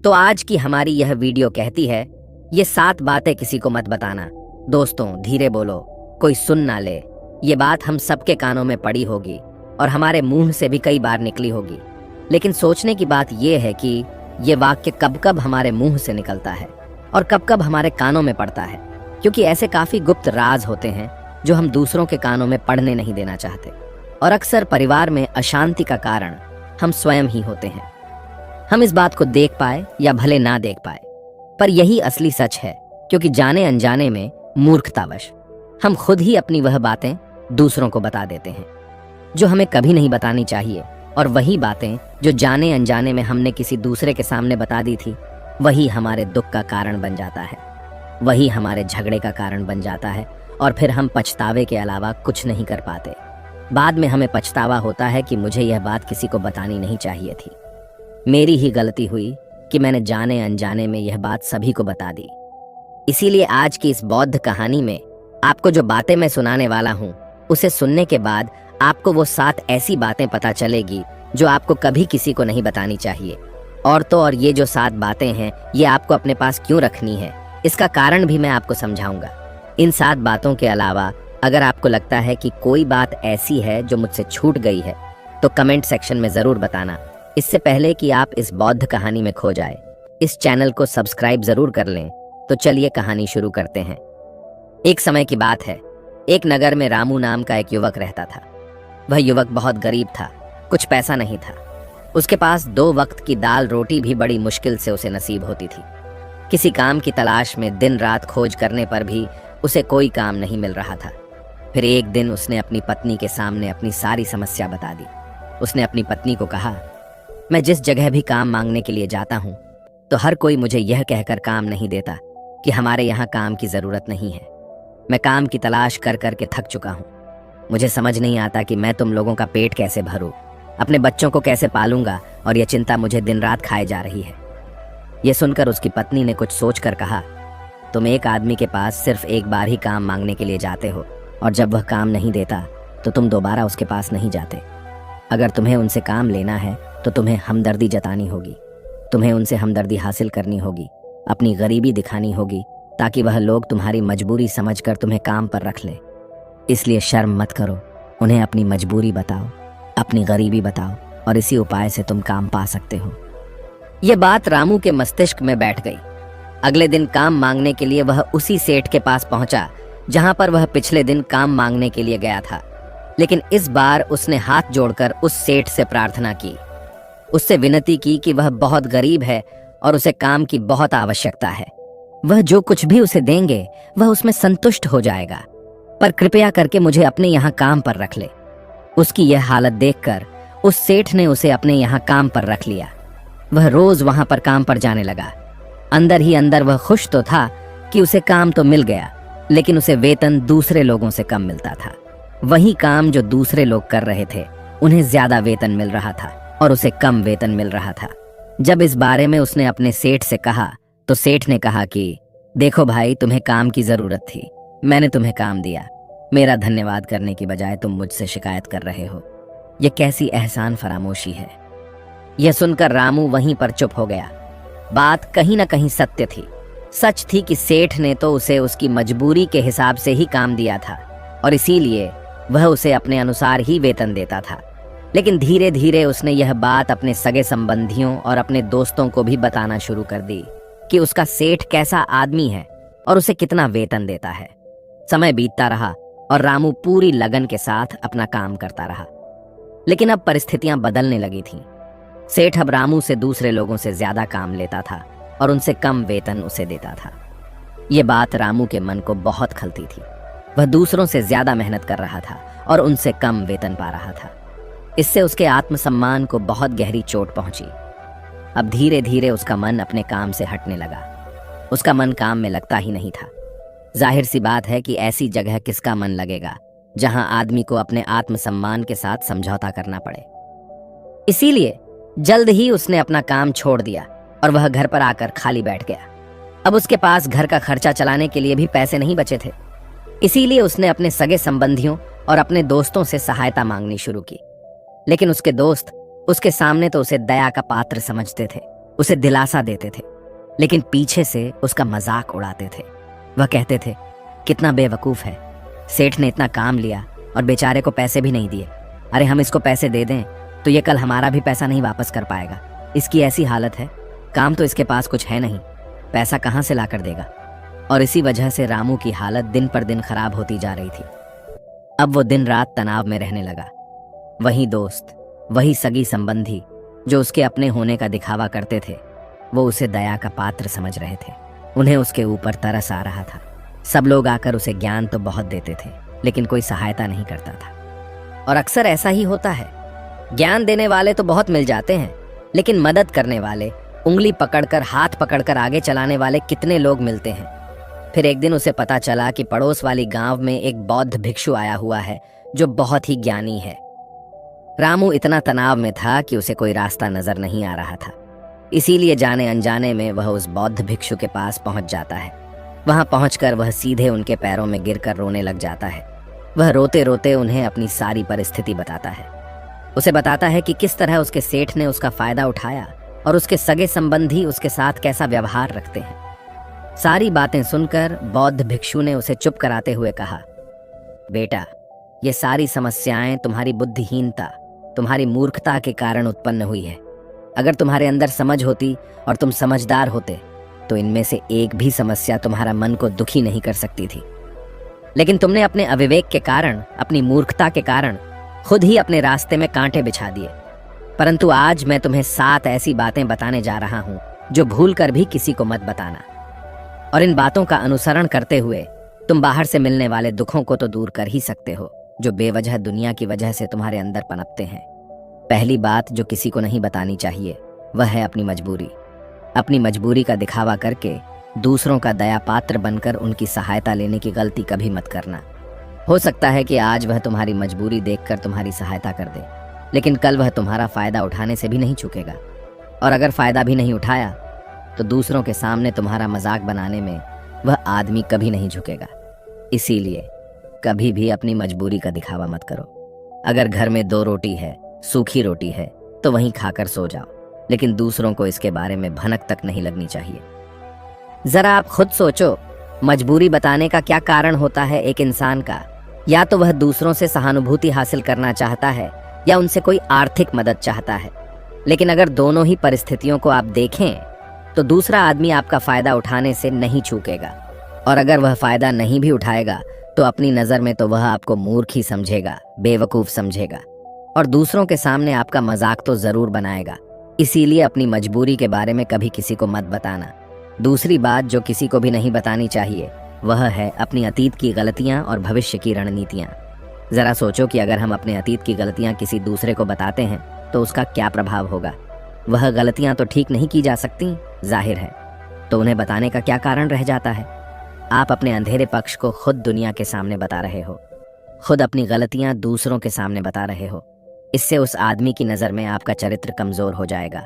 तो आज की हमारी यह वीडियो कहती है, ये 7 बातें किसी को मत बताना। दोस्तों धीरे बोलो, कोई सुन ना ले। ये बात हम सबके कानों में पड़ी होगी और हमारे मुंह से भी कई बार निकली होगी, लेकिन सोचने की बात यह है कि ये वाक्य कब कब हमारे मुंह से निकलता है और कब कब हमारे कानों में पड़ता है, क्योंकि ऐसे काफी गुप्त राज होते हैं जो हम दूसरों के कानों में पड़ने नहीं देना चाहते। और अक्सर परिवार में अशांति का कारण हम स्वयं ही होते हैं। हम इस बात को देख पाए या भले ना देख पाए, पर यही असली सच है, क्योंकि जाने अनजाने में मूर्खतावश हम खुद ही अपनी वह बातें दूसरों को बता देते हैं जो हमें कभी नहीं बतानी चाहिए। और वही बातें जो जाने अनजाने में हमने किसी दूसरे के सामने बता दी थी, वही हमारे दुख का कारण बन जाता है, वही हमारे झगड़े का कारण बन जाता है। और फिर हम पछतावे के अलावा कुछ नहीं कर पाते। बाद में हमें पछतावा होता है कि मुझे यह बात किसी को बतानी नहीं चाहिए थी, मेरी ही गलती हुई कि मैंने जाने अनजाने में यह बात सभी को बता दी। इसीलिए आज की इस बौद्ध कहानी में आपको जो बातें मैं सुनाने वाला हूँ, उसे सुनने के बाद आपको वो 7 ऐसी बातें पता चलेगी जो आपको कभी किसी को नहीं बतानी चाहिए। और तो और ये जो 7 बातें हैं, ये आपको अपने पास क्यों रखनी है, इसका कारण भी मैं आपको समझाऊंगा। इन 7 बातों के अलावा अगर आपको लगता है कि कोई बात ऐसी है जो मुझसे छूट गई है, तो कमेंट सेक्शन में जरूर बताना। इससे पहले कि आप इस बौद्ध कहानी में खो जाए, इस चैनल को सब्सक्राइब जरूर कर लें। तो चलिए कहानी शुरू करते हैं। एक समय की बात है, एक नगर में रामू नाम का एक युवक रहता था। वह युवक बहुत गरीब था, कुछ पैसा नहीं था। उसके पास 2 वक्त की दाल रोटी भी बड़ी मुश्किल से उसे नसीब होती थी। किसी काम की तलाश में दिन रात खोज करने पर भी उसे कोई काम नहीं मिल रहा था। फिर एक दिन उसने अपनी पत्नी के सामने अपनी सारी समस्या बता दी। उसने अपनी पत्नी को कहा, मैं जिस जगह भी काम मांगने के लिए जाता हूँ, तो हर कोई मुझे यह कहकर काम नहीं देता कि हमारे यहाँ काम की जरूरत नहीं है। मैं काम की तलाश कर कर के थक चुका हूँ। मुझे समझ नहीं आता कि मैं तुम लोगों का पेट कैसे भरूं, अपने बच्चों को कैसे पालूंगा, और यह चिंता मुझे दिन रात खाए जा रही है। यह सुनकर उसकी पत्नी ने कुछ सोच कर कहा, तुम एक आदमी के पास सिर्फ एक बार ही काम मांगने के लिए जाते हो, और जब वह काम नहीं देता तो तुम दोबारा उसके पास नहीं जाते। अगर तुम्हें उनसे काम लेना है तो तुम्हें हमदर्दी जतानी होगी, तुम्हें उनसे हमदर्दी हासिल करनी होगी, अपनी गरीबी दिखानी होगी, ताकि वह लोग तुम्हारी मजबूरी समझकर तुम्हें काम पर रख ले। इसलिए शर्म मत करो, उन्हें अपनी मजबूरी बताओ, अपनी गरीबी बताओ, और इसी उपाय से तुम काम पा सकते हो। यह बात रामू के मस्तिष्क में बैठ गई। अगले दिन काम मांगने के लिए वह उसी सेठ के पास पहुंचा जहां पर वह पिछले दिन काम मांगने के लिए गया था। लेकिन इस बार उसने हाथ जोड़कर उस सेठ से प्रार्थना की, उससे विनती की कि वह बहुत गरीब है और उसे काम की बहुत आवश्यकता है। वह जो कुछ भी उसे देंगे वह उसमें संतुष्ट हो जाएगा, पर कृपया करके मुझे अपने यहाँ काम पर रख ले। उसकी यह हालत देखकर उस सेठ ने उसे अपने यहाँ काम पर रख लिया। वह रोज वहां पर काम पर जाने लगा। अंदर ही अंदर वह खुश तो था कि उसे काम तो मिल गया, लेकिन उसे वेतन दूसरे लोगों से कम मिलता था। वही काम जो दूसरे लोग कर रहे थे, उन्हें ज्यादा वेतन मिल रहा था और उसे कम वेतन मिल रहा था। जब इस बारे में उसने अपने सेठ से कहा, तो सेठ ने कहा कि देखो भाई, तुम्हें काम की जरूरत थी, मैंने तुम्हें काम दिया। मेरा धन्यवाद करने की बजाय तुम मुझसे शिकायत कर रहे हो। यह कैसी एहसान फरामोशी है। यह सुनकर रामू वहीं पर चुप हो गया। बात कहीं ना कहीं सत्य थी। सच थी कि सेठ ने तो उसे उसकी मजबूरी के हिसाब से ही काम दिया था, और इसीलिए वह उसे अपने अनुसार ही वेतन देता था। लेकिन धीरे धीरे उसने यह बात अपने सगे संबंधियों और अपने दोस्तों को भी बताना शुरू कर दी कि उसका सेठ कैसा आदमी है और उसे कितना वेतन देता है। समय बीतता रहा और रामू पूरी लगन के साथ अपना काम करता रहा। लेकिन अब परिस्थितियां बदलने लगी थीं। सेठ अब रामू से दूसरे लोगों से ज्यादा काम लेता था और उनसे कम वेतन उसे देता था। ये बात रामू के मन को बहुत खलती थी। वह दूसरों से ज्यादा मेहनत कर रहा था और उनसे कम वेतन पा रहा था। इससे उसके आत्मसम्मान को बहुत गहरी चोट पहुंची। अब धीरे धीरे उसका मन अपने काम से हटने लगा। उसका मन काम में लगता ही नहीं था। जाहिर सी बात है कि ऐसी जगह किसका मन लगेगा जहां आदमी को अपने आत्मसम्मान के साथ समझौता करना पड़े। इसीलिए जल्द ही उसने अपना काम छोड़ दिया और वह घर पर आकर खाली बैठ गया। अब उसके पास घर का खर्चा चलाने के लिए भी पैसे नहीं बचे थे। इसीलिए उसने अपने सगे संबंधियों और अपने दोस्तों से सहायता मांगनी शुरू की। लेकिन उसके दोस्त उसके सामने तो उसे दया का पात्र समझते थे, उसे दिलासा देते थे, लेकिन पीछे से उसका मजाक उड़ाते थे। वह कहते थे, कितना बेवकूफ़ है, सेठ ने इतना काम लिया और बेचारे को पैसे भी नहीं दिए। अरे हम इसको पैसे दे दें तो ये कल हमारा भी पैसा नहीं वापस कर पाएगा। इसकी ऐसी हालत है, काम तो इसके पास कुछ है नहीं, पैसा कहाँ से ला कर देगा। और इसी वजह से रामू की हालत दिन पर दिन खराब होती जा रही थी। अब वो दिन रात तनाव में रहने लगा। वही दोस्त, वही सगी संबंधी जो उसके अपने होने का दिखावा करते थे, वो उसे दया का पात्र समझ रहे थे। उन्हें उसके ऊपर तरस आ रहा था। सब लोग आकर उसे ज्ञान तो बहुत देते थे, लेकिन कोई सहायता नहीं करता था। और अक्सर ऐसा ही होता है, ज्ञान देने वाले तो बहुत मिल जाते हैं, लेकिन मदद करने वाले, उंगली पकड़कर हाथ पकड़कर आगे चलाने वाले कितने लोग मिलते हैं। फिर एक दिन उसे पता चला कि पड़ोस वाली गांव में एक बौद्ध भिक्षु आया हुआ है जो बहुत ही ज्ञानी है। रामू इतना तनाव में था कि उसे कोई रास्ता नजर नहीं आ रहा था। इसीलिए जाने अनजाने में वह उस बौद्ध भिक्षु के पास पहुंच जाता है। वहां पहुंचकर वह सीधे उनके पैरों में गिरकर रोने लग जाता है। वह रोते रोते उन्हें अपनी सारी परिस्थिति बताता है। उसे बताता है कि किस तरह उसके सेठ ने उसका फायदा उठाया और उसके सगे संबंधी उसके साथ कैसा व्यवहार रखते हैं। सारी बातें सुनकर बौद्ध भिक्षु ने उसे चुप कराते हुए कहा, बेटा, ये सारी समस्याएं तुम्हारी बुद्धिहीनता, तुम्हारी मूर्खता के कारण उत्पन्न हुई है। अगर तुम्हारे अंदर समझ होती और तुम समझदार होते तो इनमें से एक भी समस्या तुम्हारा मन को दुखी नहीं कर सकती थी। लेकिन तुमने अपने अविवेक के कारण, अपनी मूर्खता के कारण खुद ही अपने रास्ते में कांटे बिछा दिए। परंतु आज मैं तुम्हें 7 ऐसी बातें बताने जा रहा हूं जो भूल कर भी किसी को मत बताना। और इन बातों का अनुसरण करते हुए तुम बाहर से मिलने वाले दुखों को तो दूर कर ही सकते हो जो बेवजह दुनिया की वजह से तुम्हारे अंदर पनपते हैं। पहली बात जो किसी को नहीं बतानी चाहिए वह है अपनी मजबूरी। अपनी मजबूरी का दिखावा करके दूसरों का दया पात्र बनकर उनकी सहायता लेने की गलती कभी मत करना। हो सकता है कि आज वह तुम्हारी मजबूरी देखकर तुम्हारी सहायता कर दे, लेकिन कल वह तुम्हारा फायदा उठाने से भी नहीं चूकेगा। और अगर फायदा भी नहीं उठाया तो दूसरों के सामने तुम्हारा मजाक बनाने में वह आदमी कभी नहीं झुकेगा। इसीलिए कभी भी अपनी मजबूरी का दिखावा मत करो। अगर घर में 2 रोटी है, सूखी रोटी है, तो वहीं खाकर सो जाओ, लेकिन दूसरों को इसके बारे में भनक तक नहीं लगनी चाहिए। जरा आप खुद सोचो, मजबूरी बताने का क्या कारण होता है एक इंसान का? या तो वह दूसरों से सहानुभूति हासिल करना चाहता है या उनसे कोई आर्थिक मदद चाहता है। लेकिन अगर दोनों ही परिस्थितियों को आप देखें तो दूसरा आदमी आपका फायदा उठाने से नहीं चूकेगा। और अगर वह फायदा नहीं भी उठाएगा तो अपनी नजर में तो वह आपको मूर्ख ही समझेगा, बेवकूफ समझेगा, और दूसरों के सामने आपका मजाक तो जरूर बनाएगा। इसीलिए अपनी मजबूरी के बारे में कभी किसी को मत बताना। दूसरी बात जो किसी को भी नहीं बतानी चाहिए वह है अपनी अतीत की गलतियां और भविष्य की रणनीतियां। जरा सोचो कि अगर हम अपने अतीत की गलतियां किसी दूसरे को बताते हैं तो उसका क्या प्रभाव होगा। वह गलतियां तो ठीक नहीं की जा सकती, जाहिर है, तो उन्हें बताने का क्या कारण रह जाता है? आप अपने अंधेरे पक्ष को खुद दुनिया के सामने बता रहे हो, खुद अपनी गलतियां दूसरों के सामने बता रहे हो। इससे उस आदमी की नजर में आपका चरित्र कमजोर हो जाएगा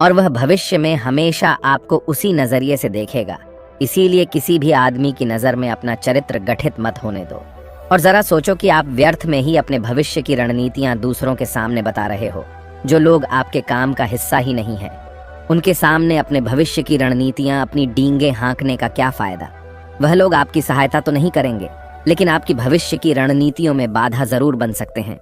और वह भविष्य में हमेशा आपको उसी नजरिए से देखेगा। इसीलिए किसी भी आदमी की नजर में अपना चरित्र गठित मत होने दो। और जरा सोचो कि आप व्यर्थ में ही अपने भविष्य की रणनीतियां दूसरों के सामने बता रहे हो। जो लोग आपके काम का हिस्सा ही नहीं है, उनके सामने अपने भविष्य की रणनीतियां, अपनी डींगे हाँकने का क्या फायदा? वह लोग आपकी सहायता तो नहीं करेंगे, लेकिन आपकी भविष्य की रणनीतियों में बाधा जरूर बन सकते हैं।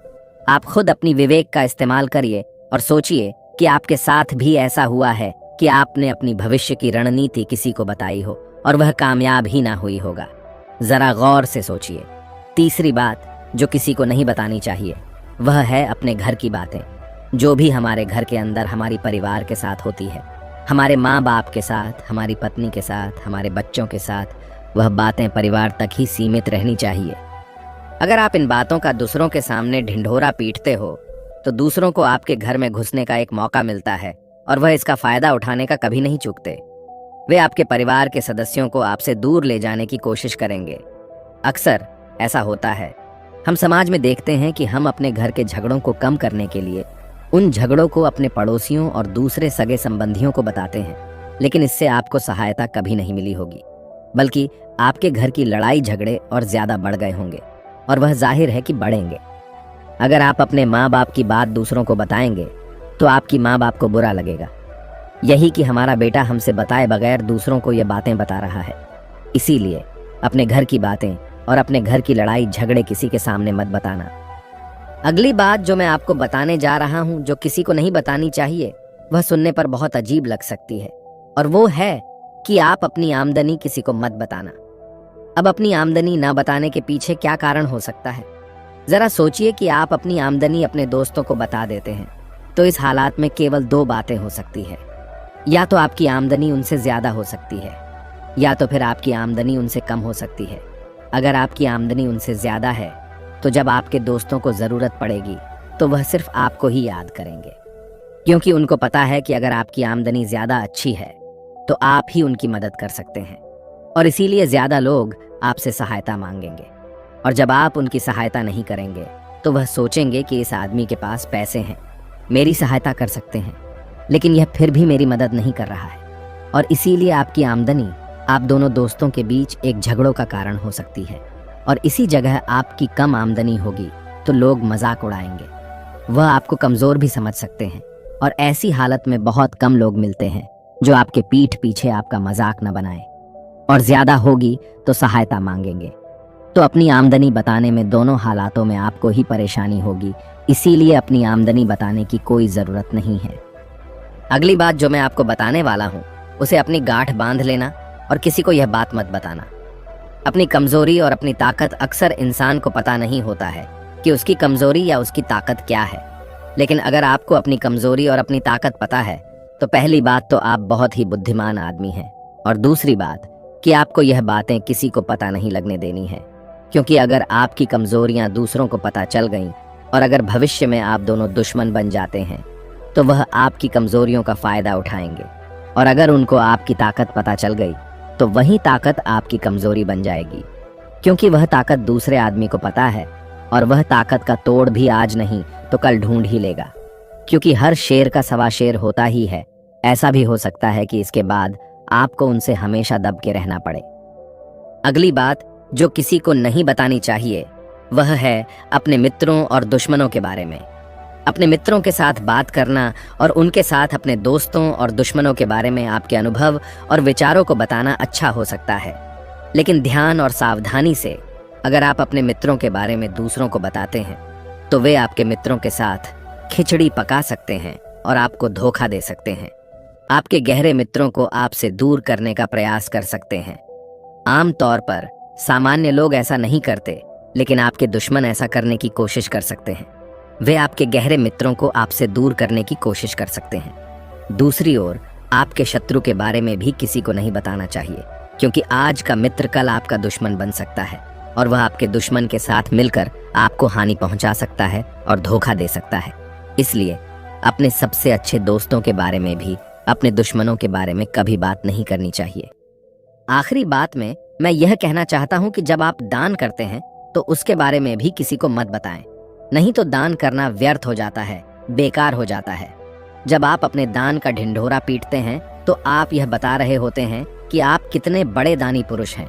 आप खुद अपनी विवेक का इस्तेमाल करिए और सोचिए कि आपके साथ भी ऐसा हुआ है कि आपने अपनी भविष्य की रणनीति किसी को बताई हो और वह कामयाब ही ना हुई होगा। जरा गौर से सोचिए। तीसरी बात जो किसी को नहीं बतानी चाहिए वह है अपने घर की बातें। जो भी हमारे घर के अंदर हमारी परिवार के साथ होती है, हमारे माँ बाप के साथ, हमारी पत्नी के साथ, हमारे बच्चों के साथ, वह बातें परिवार तक ही सीमित रहनी चाहिए। अगर आप इन बातों का दूसरों के सामने ढिंढोरा पीटते हो तो दूसरों को आपके घर में घुसने का एक मौका मिलता है और वह इसका फायदा उठाने का कभी नहीं चूकते। वे आपके परिवार के सदस्यों को आपसे दूर ले जाने की कोशिश करेंगे। अक्सर ऐसा होता है। हम समाज में देखते हैं कि हम अपने घर के झगड़ों को कम करने के लिए उन झगड़ों को अपने पड़ोसियों और दूसरे सगे संबंधियों को बताते हैं, लेकिन इससे आपको सहायता कभी नहीं मिली होगी, बल्कि आपके घर की लड़ाई झगड़े और ज्यादा बढ़ गए होंगे और वह जाहिर है कि बढ़ेंगे। अगर आप अपने माँ बाप की बात दूसरों को बताएंगे तो आपकी माँ बाप को बुरा लगेगा। यही कि हमारा बेटा हमसे बताए बगैर दूसरों को ये बातें बता रहा है। इसीलिए अपने घर की बातें और अपने घर की लड़ाई झगड़े किसी के सामने मत बताना। अगली बात जो मैं आपको बताने जा रहा हूं, जो किसी को नहीं बतानी चाहिए, वह सुनने पर बहुत अजीब लग सकती है, और वो है कि आप अपनी आमदनी किसी को मत बताना। अब अपनी आमदनी ना बताने के पीछे क्या कारण हो सकता है? जरा सोचिए कि आप अपनी आमदनी अपने दोस्तों को बता देते हैं, तो इस हालात में केवल दो बातें हो सकती है। या तो आपकी आमदनी उनसे ज्यादा हो सकती है, या तो फिर आपकी आमदनी उनसे कम हो सकती है। अगर आपकी आमदनी उनसे ज्यादा है तो जब आपके दोस्तों को जरूरत पड़ेगी तो वह सिर्फ आपको ही याद करेंगे, क्योंकि उनको पता है कि अगर आपकी आमदनी ज्यादा अच्छी है तो आप ही उनकी मदद कर सकते हैं, और इसीलिए ज्यादा लोग आपसे सहायता मांगेंगे। और जब आप उनकी सहायता नहीं करेंगे तो वह सोचेंगे कि इस आदमी के पास पैसे हैं, मेरी सहायता कर सकते हैं, लेकिन यह फिर भी मेरी मदद नहीं कर रहा है। और इसीलिए आपकी आमदनी आप दोनों दोस्तों के बीच एक झगड़ों का कारण हो सकती है, और इसी जगह आपकी कम आमदनी होगी तो लोग मजाक उड़ाएंगे, वह आपको कमजोर भी समझ सकते हैं। और ऐसी हालत में बहुत कम लोग मिलते हैं जो आपके पीठ पीछे आपका मजाक न बनाए, और ज्यादा होगी तो सहायता मांगेंगे। तो अपनी आमदनी बताने में दोनों हालातों में आपको ही परेशानी होगी, इसीलिए अपनी आमदनी बताने की कोई जरूरत नहीं है। अगली बात जो मैं आपको बताने वाला हूँ उसे अपनी गांठ बांध लेना और किसी को यह बात मत बताना। अपनी कमजोरी और अपनी ताकत अक्सर इंसान को पता नहीं होता है कि उसकी कमजोरी या उसकी ताकत क्या है, लेकिन अगर आपको अपनी कमजोरी और अपनी ताकत पता है तो पहली बात तो आप बहुत ही बुद्धिमान आदमी हैं, और दूसरी बात कि आपको यह बातें किसी को पता नहीं लगने देनी है, क्योंकि अगर आपकी कमजोरियां दूसरों को पता चल गईं और अगर भविष्य में आप दोनों दुश्मन बन जाते हैं तो वह आपकी कमजोरियों का फायदा उठाएंगे, और अगर उनको आपकी ताकत पता चल गई तो वही ताकत आपकी कमजोरी बन जाएगी, क्योंकि वह ताकत दूसरे आदमी को पता है, और वह ताकत का तोड़ भी आज नहीं तो कल ढूंढ ही लेगा, क्योंकि हर शेर का सवा शेर होता ही है। ऐसा भी हो सकता है कि इसके बाद आपको उनसे हमेशा दब के रहना पड़े। अगली बात जो किसी को नहीं बतानी चाहिए वह है अपने मित्रों और दुश्मनों के बारे में। अपने मित्रों के साथ बात करना और उनके साथ अपने दोस्तों और दुश्मनों के बारे में आपके अनुभव और विचारों को बताना अच्छा हो सकता है, लेकिन ध्यान और सावधानी से अगर आप अपने मित्रों के बारे में दूसरों को बताते हैं तो वे आपके मित्रों के साथ खिचड़ी पका सकते हैं और आपको धोखा दे सकते हैं। आपके गहरे मित्रों को आपसे दूर करने का प्रयास कर सकते हैं। आमतौर पर सामान्य लोग ऐसा नहीं करते, लेकिन आपके दुश्मन ऐसा करने की कोशिश कर सकते हैं। वे आपके गहरे मित्रों को आपसे दूर करने की कोशिश कर सकते हैं। दूसरी ओर आपके शत्रु के बारे में भी किसी को नहीं बताना चाहिए, क्योंकि आज का मित्र कल आपका दुश्मन बन सकता है, और वह आपके दुश्मन के साथ मिलकर आपको हानि पहुंचा सकता है और धोखा दे सकता है। इसलिए अपने सबसे अच्छे दोस्तों के बारे में भी अपने दुश्मनों के बारे में कभी बात नहीं करनी चाहिए। आखिरी बात में मैं यह कहना चाहता हूं कि जब आप दान करते हैं तो उसके बारे में भी किसी को मत बताएं, नहीं तो दान करना व्यर्थ हो जाता है, बेकार हो जाता है। जब आप अपने दान का ढिंढोरा पीटते हैं तो आप यह बता रहे होते हैं कि आप कितने बड़े दानी पुरुष हैं,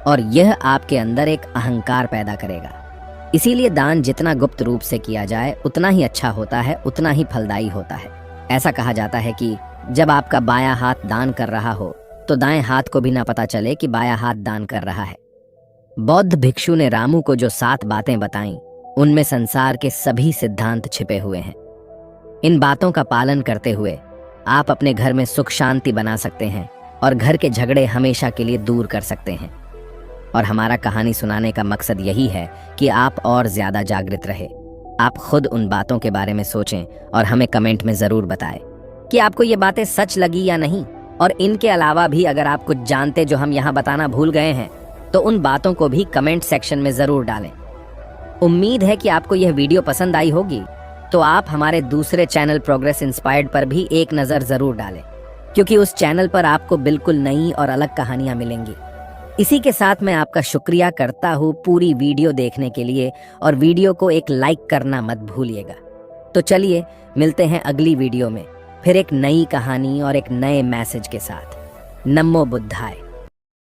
और यह आपके अंदर एक अहंकार पैदा करेगा। इसीलिए दान जितना गुप्त रूप से किया जाए उतना ही अच्छा होता है, उतना ही फलदायी होता है। ऐसा कहा जाता है कि जब आपका बायां हाथ दान कर रहा हो तो दाएं हाथ को भी ना पता चले कि बायां हाथ दान कर रहा है। बौद्ध भिक्षु ने रामू को जो 7 बातें बताईं, उनमें संसार के सभी सिद्धांत छिपे हुए हैं। इन बातों का पालन करते हुए आप अपने घर में सुख शांति बना सकते हैं और घर के झगड़े हमेशा के लिए दूर कर सकते हैं। और हमारा कहानी सुनाने का मकसद यही है कि आप और ज्यादा जागृत रहे। आप खुद उन बातों के बारे में सोचें और हमें कमेंट में जरूर बताएं कि आपको ये बातें सच लगी या नहीं। और इनके अलावा भी अगर आप कुछ जानते जो हम यहाँ बताना भूल गए हैं तो उन बातों को भी कमेंट सेक्शन में जरूर डालें। उम्मीद है कि आपको यह वीडियो पसंद आई होगी, तो आप हमारे दूसरे चैनल प्रोग्रेस इंस्पायर्ड पर भी एक नज़र जरूर डालें, क्योंकि उस चैनल पर आपको बिल्कुल नई और अलग कहानियां मिलेंगी। इसी के साथ मैं आपका शुक्रिया करता हूँ पूरी वीडियो देखने के लिए, और वीडियो को एक लाइक करना मत भूलिएगा। तो चलिए मिलते हैं अगली वीडियो में फिर एक नई कहानी और एक नए मैसेज के साथ। नमो बुद्धाय।